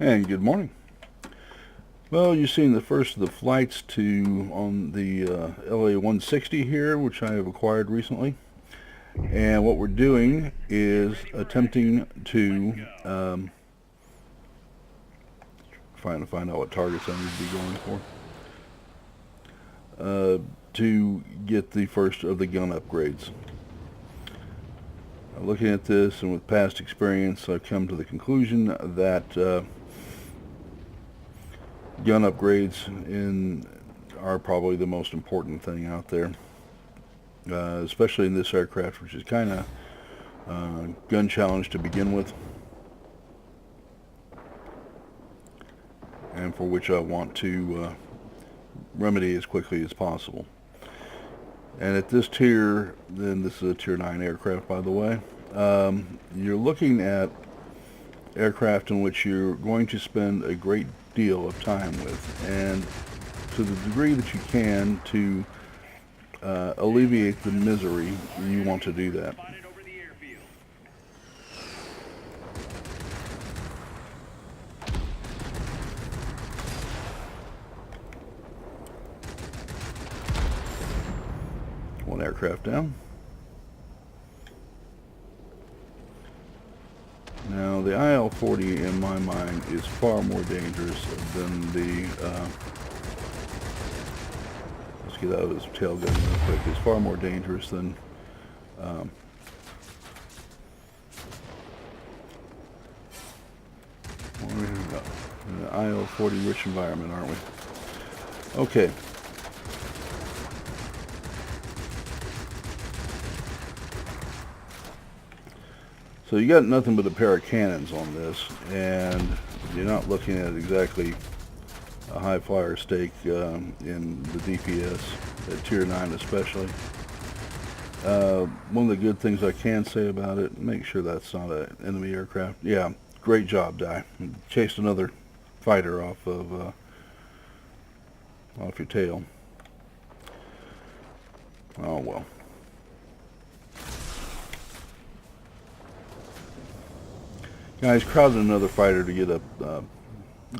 And good morning. Well, you've seen the first of the flights on the LA 160 here, which I have acquired recently. And what we're doing is attempting to find out what targets I need to be going for to get the first of the gun upgrades. Looking at this and with past experience, I've come to the conclusion that gun upgrades are probably the most important thing out there, especially in this aircraft, which is kind of gun challenge to begin with, and for which I want to remedy as quickly as possible. And at this tier, then this is a tier 9 aircraft, by the way, you're looking at aircraft in which you're going to spend a great deal of time with, and to the degree that you can to alleviate the misery, you want to do that. One aircraft down. Now the IL-40 in my mind is far more dangerous than the let's get out of his tail gun real quick. It's far more dangerous than in the IL-40 rich environment, aren't we? Okay. So you got nothing but a pair of cannons on this, and you're not looking at exactly a high flyer stake in the DPS, at tier 9 especially. One of the good things I can say about it, make sure that's not an enemy aircraft. Yeah, great job, Di. Chased another fighter off of off your tail. Oh well. Guys, crowded another fighter to get a,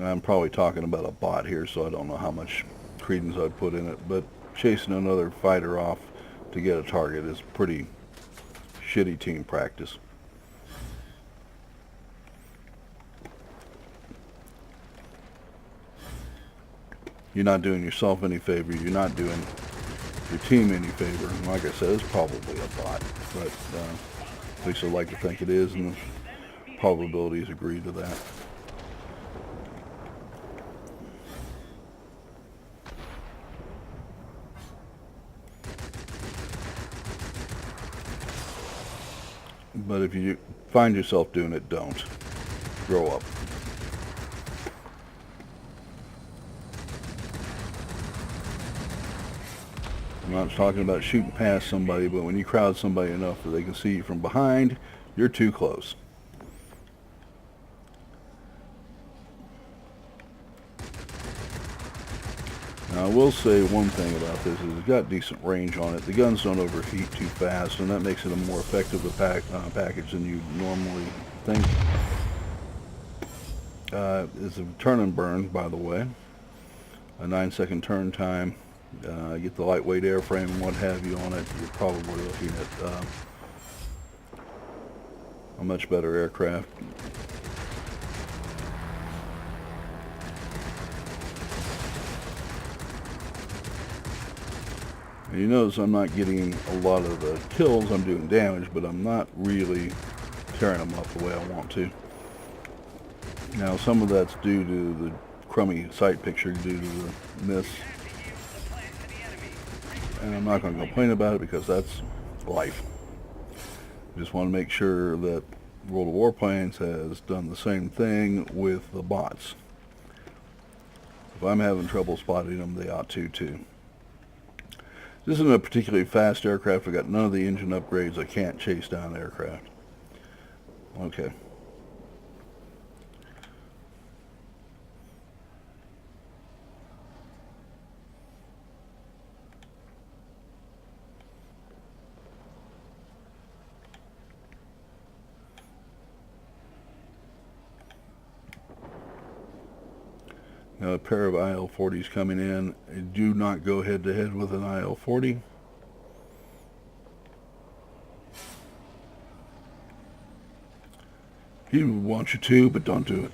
I'm probably talking about a bot here, so I don't know how much credence I'd put in it, but chasing another fighter off to get a target is pretty shitty team practice. You're not doing yourself any favor, you're not doing your team any favor. And like I said, it's probably a bot, but at least I like to think it is, and probabilities agree to that. But if you find yourself doing it, don't. Grow up. I'm not talking about shooting past somebody, but when you crowd somebody enough that they can see you from behind, you're too close. Now, I will say one thing about this is it's got decent range on it. The guns don't overheat too fast, and that makes it a more effective package than you normally think. It's a turn and burn, by the way. A 9-second turn time. Get the lightweight airframe and what have you on it. You're probably looking at a much better aircraft. You notice I'm not getting a lot of the kills. I'm doing damage, but I'm not really tearing them up the way I want to. Now, some of that's due to the crummy sight picture due to the miss. And I'm not going to complain about it because that's life. Just want to make sure that World of Warplanes has done the same thing with the bots. If I'm having trouble spotting them, they ought to too. This isn't a particularly fast aircraft. I got none of the engine upgrades. I can't chase down aircraft. Okay. A pair of IL-40s coming in. Do not go head-to-head with an IL-40. He would want you to, but don't do it.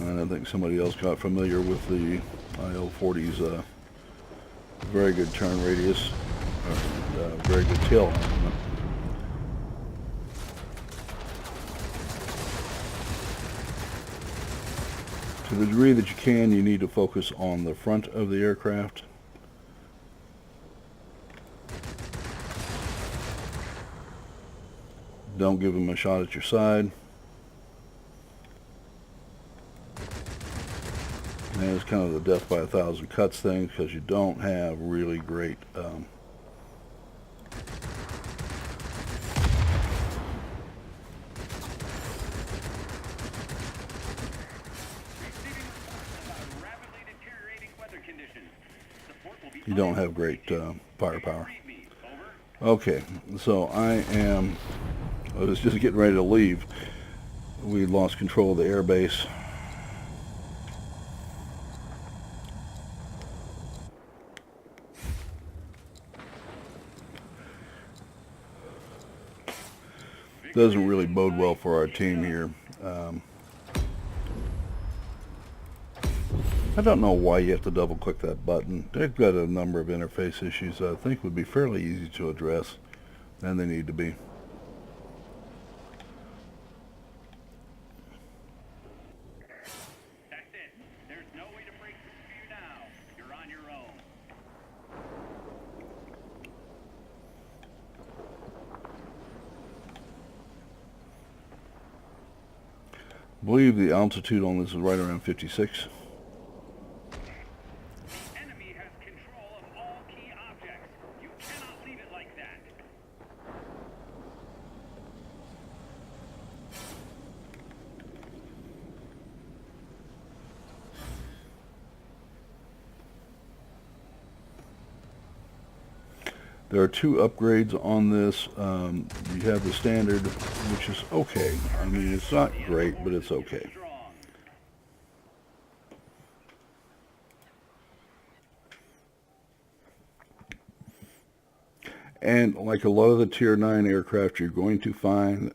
And I think somebody else got familiar with the IL-40's very good turn radius, very good tail armament. To the degree that you can, you need to focus on the front of the aircraft. Don't give them a shot at your side. And it's kind of the death by 1,000 cuts thing, because you don't have really great you don't have great firepower. Okay, so I was just getting ready to leave. We lost control of the air base. Doesn't really bode well for our team here. I don't know why you have to double click that button. They've got a number of interface issues I think would be fairly easy to address, and they need to be. That's it. There's no way to break through for you now. You're on your own. I believe the altitude on this is right around 56. The enemy has control of all key objects. You cannot leave it like that. There are two upgrades on this. You have the standard, which is okay. I mean, it's not great, but it's okay. And like a lot of the Tier 9 aircraft, you're going to find,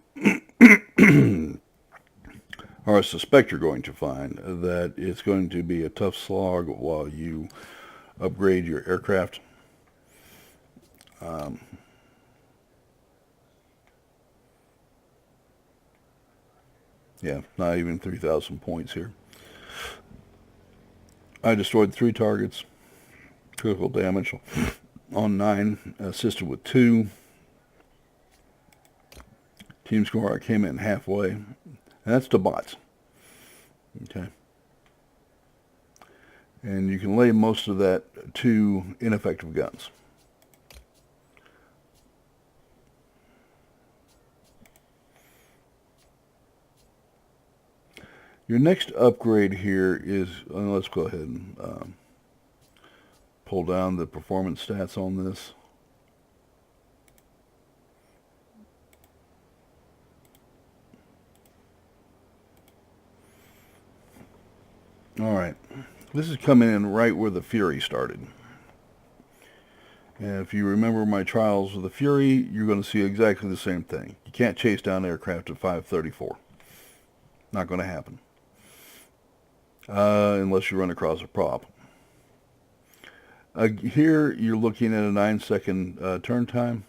or I suspect you're going to find, that it's going to be a tough slog while you upgrade your aircraft. Yeah, not even 3,000 points here. I destroyed 3 targets, critical damage on 9, assisted with 2. Team score, I came in halfway, and that's to bots. Okay. And you can lay most of that to ineffective guns. Your next upgrade here is, let's go ahead and pull down the performance stats on this. Alright, this is coming in right where the Fury started. And if you remember my trials with the Fury, you're going to see exactly the same thing. You can't chase down aircraft at 534. Not going to happen. Unless you run across a prop. Here you're looking at a 9-second turn time.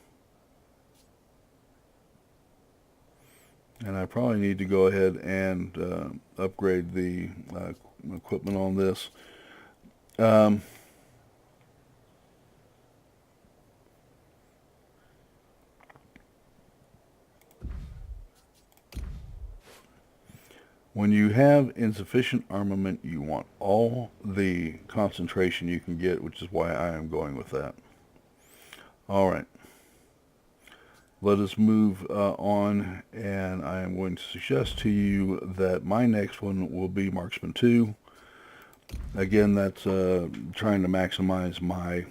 And I probably need to go ahead and upgrade the equipment on this. When you have insufficient armament, you want all the concentration you can get, which is why I am going with that. All right. let us move on, and I am going to suggest to you that my next one will be Marksman 2. Again, that's trying to maximize my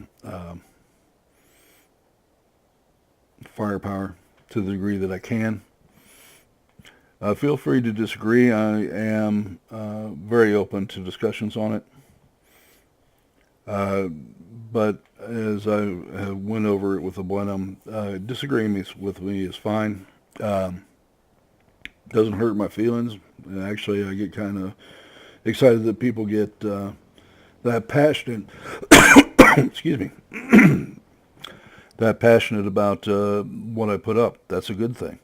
firepower to the degree that I can. Feel free to disagree. I am very open to discussions on it. But as I went over it with the Blenheim, disagreeing with me is fine. Doesn't hurt my feelings. Actually, I get kind of excited that people get that passionate. Excuse me. That passionate about what I put up. That's a good thing.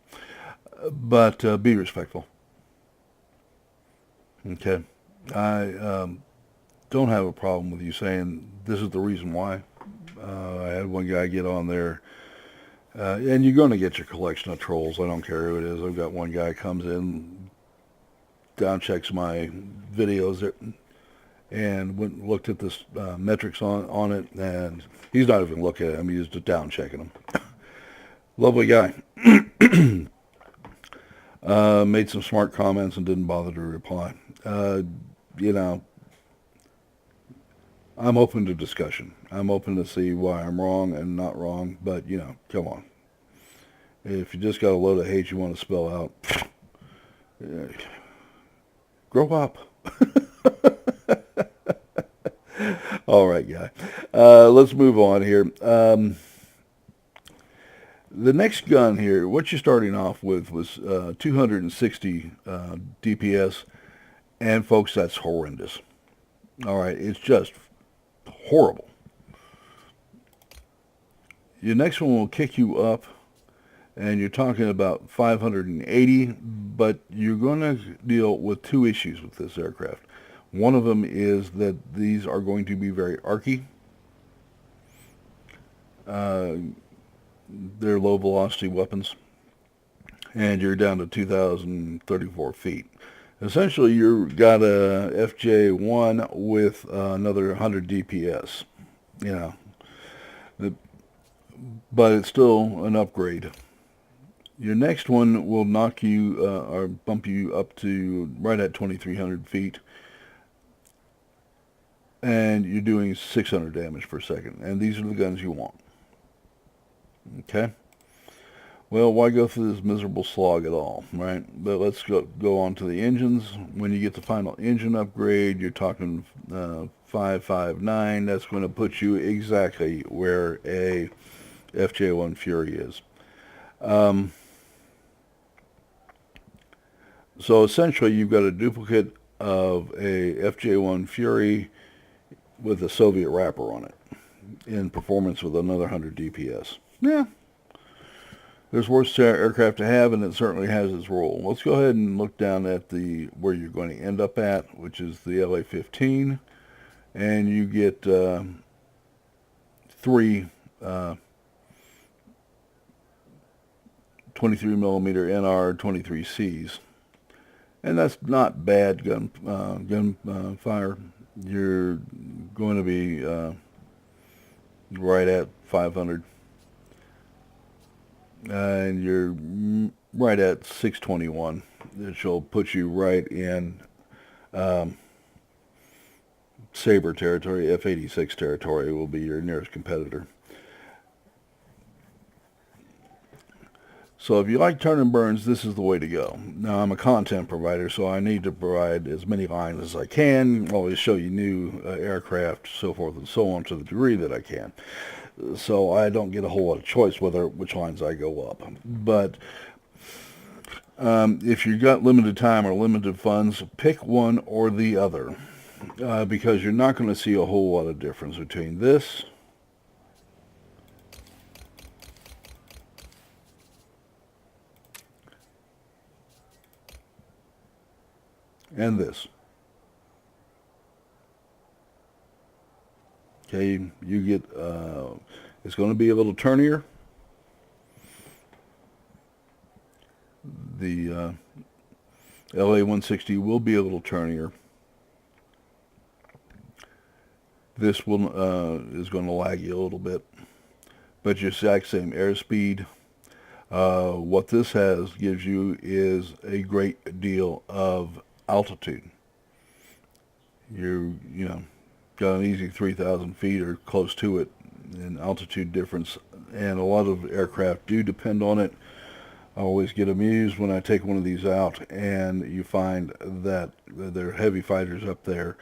But be respectful. Okay. I don't have a problem with you saying this is the reason why. I had one guy get on there, and you're going to get your collection of trolls. I don't care who it is. I've got one guy comes in, down checks my videos, and went and looked at this metrics on it, and he's not even looking at them. He's just down checking them. Lovely guy. Made some smart comments and didn't bother to reply. You know, I'm open to discussion. I'm open to see why I'm wrong and not wrong, but, you know, come on. If you just got a load of hate you want to spell out, grow up. All right, guy. Let's move on here. The next gun here, what you're starting off with was 260 DPS, and folks, that's horrendous. All right, it's just horrible. Your next one will kick you up, and you're talking about 580, but you're going to deal with two issues with this aircraft. One of them is that these are going to be very archy. They're low velocity weapons, and you're down to 2,034 feet. Essentially, you've got a FJ1 with another 100 DPS, you know, but it's still an upgrade. Your next one will knock you or bump you up to right at 2,300 feet, and you're doing 600 damage per second, and these are the guns you want. Okay? Well, why go through this miserable slog at all, right? But let's go on to the engines. When you get the final engine upgrade, you're talking 559. That's going to put you exactly where a FJ1 Fury is. So essentially, you've got a duplicate of a FJ1 Fury with a Soviet wrapper on it in performance with another 100 DPS. Yeah. There's worse aircraft to have, and it certainly has its role. Let's go ahead and look down at the where you're going to end up at, which is the LA-15, and you get three 23 millimeter NR 23Cs, and that's not bad gun fire. You're going to be right at 500. And you're right at 621. It will put you right in Sabre territory. F-86 territory will be your nearest competitor. So if you like turn and burns, this is the way to go. Now, I'm a content provider, so I need to provide as many lines as I can, always show you new aircraft, so forth and so on, to the degree that I can. So I don't get a whole lot of choice which lines I go up. But if you've got limited time or limited funds, pick one or the other, because you're not going to see a whole lot of difference between this and this. Okay, you get, it's going to be a little turnier. The LA-160 will be a little turnier. This will is going to lag you a little bit, but your exact same airspeed. What this gives you is a great deal of altitude. You know, got an easy 3,000 feet or close to it in altitude difference, and a lot of aircraft do depend on it. I always get amused when I take one of these out and you find that they're heavy fighters up there,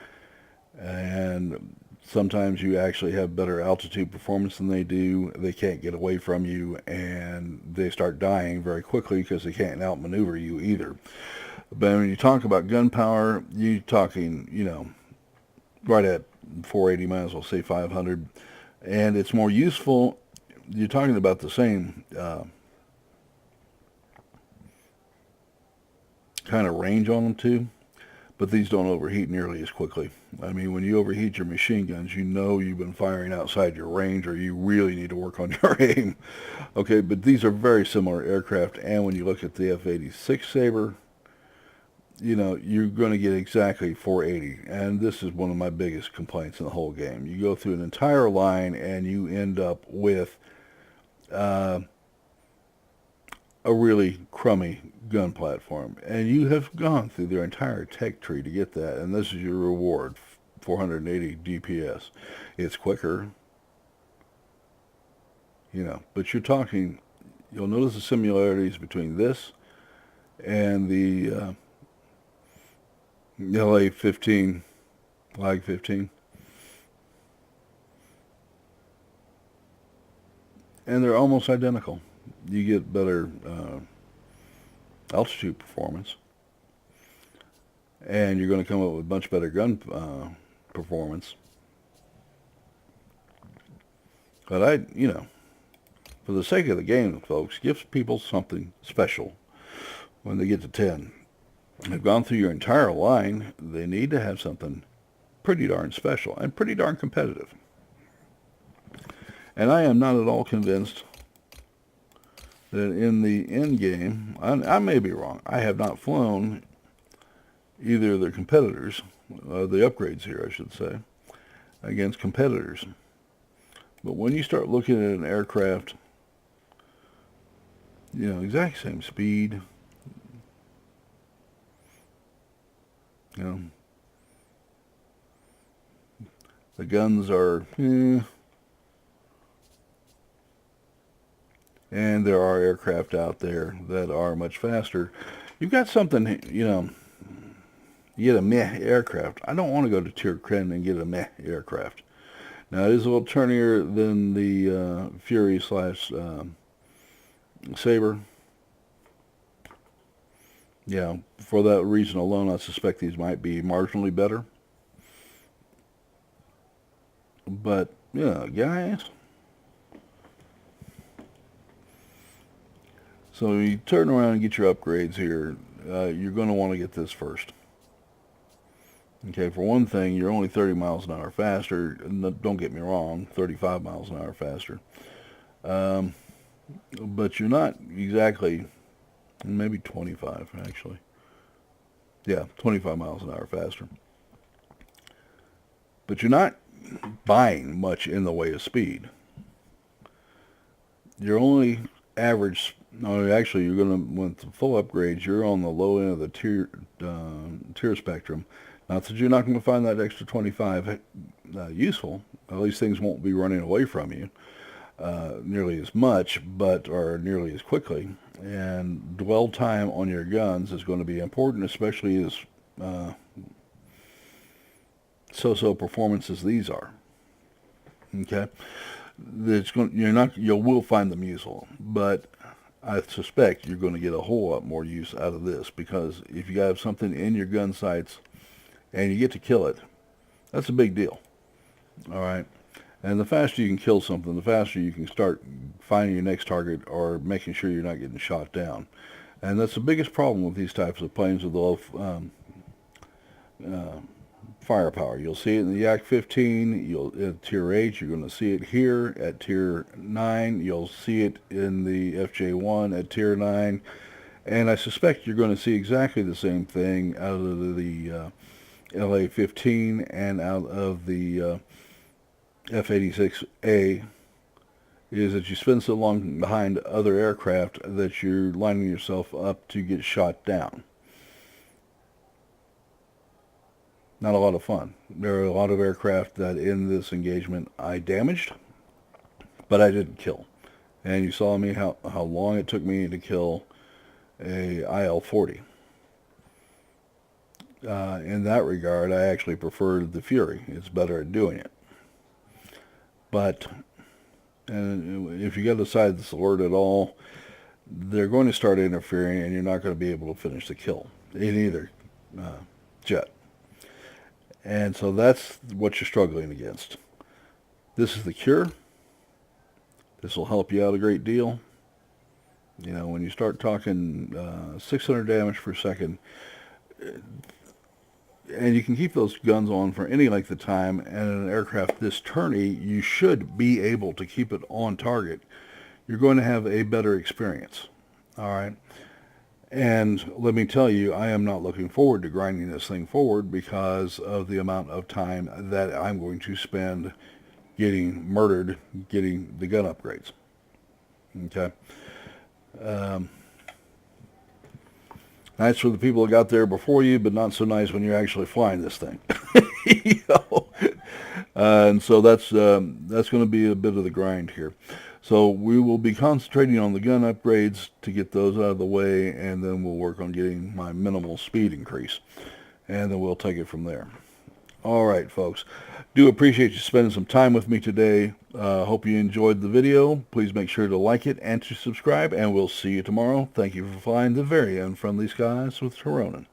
and sometimes you actually have better altitude performance than they do. They can't get away from you, and they start dying very quickly because they can't outmaneuver you either. But when you talk about gun power, you're talking, right at 480, might as well say 500, and it's more useful. You're talking about the same kind of range on them too, but these don't overheat nearly as quickly. I mean, when you overheat your machine guns, you know you've been firing outside your range, or you really need to work on your aim. Okay, but these are very similar aircraft, and when you look at the F-86 Sabre, you're going to get exactly 480, and this is one of my biggest complaints in the whole game. You go through an entire line, and you end up with a really crummy gun platform, and you have gone through their entire tech tree to get that, and this is your reward, 480 DPS. It's quicker, but you'll notice the similarities between this and the LA-15, Lag 15, and they're almost identical. You get better altitude performance, and you're going to come up with much better gun performance. But for the sake of the game, folks, give people something special when they get to 10. They've gone through your entire line. They need to have something pretty darn special and pretty darn competitive. And I am not at all convinced that in the end game, I may be wrong. I have not flown either of their competitors, the upgrades here, I should say, against competitors. But when you start looking at an aircraft, exact same speed, the guns are, and there are aircraft out there that are much faster. You've got something, you get a meh aircraft. I don't want to go to Tier 10 and get a meh aircraft. Now, it is a little turnier than the Fury / Sabre. Yeah, for that reason alone, I suspect these might be marginally better. But, guys. So you turn around and get your upgrades here. You're going to want to get this first. Okay, for one thing, you're only 30 miles an hour faster. Don't get me wrong, 35 miles an hour faster. But you're not exactly, maybe 25 actually. Yeah, 25 miles an hour faster. But you're not buying much in the way of speed. You're only average. No, actually, you're going to, with the full upgrades, you're on the low end of the tier spectrum. Not that you're not going to find that extra 25 useful. At least things won't be running away from you nearly as much, or nearly as quickly. And dwell time on your guns is going to be important, especially as so-so performance as these are. Okay, you will find them useful, but I suspect you're going to get a whole lot more use out of this, because if you have something in your gun sights and you get to kill it, that's a big deal. All right. And the faster you can kill something, the faster you can start finding your next target or making sure you're not getting shot down. And that's the biggest problem with these types of planes with low firepower. You'll see it in the Yak-15. At Tier 8, you're going to see it here. At Tier 9, you'll see it in the FJ-1 at Tier 9. And I suspect you're going to see exactly the same thing out of the LA-15 and out of the F-86A is that you spend so long behind other aircraft that you're lining yourself up to get shot down. Not a lot of fun. There are a lot of aircraft that in this engagement I damaged, but I didn't kill. And you saw me how long it took me to kill a IL-40. In that regard, I actually preferred the Fury. It's better at doing it. But and if you get aside this alert at all, they're going to start interfering, and you're not going to be able to finish the kill in either jet. And so that's what you're struggling against. This is the cure. This will help you out a great deal. You know, when you start talking 600 damage per second, and you can keep those guns on for any length of time, and in an aircraft this turny, you should be able to keep it on target. You're going to have a better experience. All right. And let me tell you, I am not looking forward to grinding this thing forward because of the amount of time that I'm going to spend getting murdered, getting the gun upgrades. Okay. Nice for the people that got there before you, but not so nice when you're actually flying this thing. You know? And so that's going to be a bit of the grind here. So we will be concentrating on the gun upgrades to get those out of the way, and then we'll work on getting my minimal speed increase. And then we'll take it from there. All right, folks. Do appreciate you spending some time with me today. Hope you enjoyed the video. Please make sure to like it and to subscribe, and we'll see you tomorrow. Thank you for flying the very unfriendly skies with Tironan.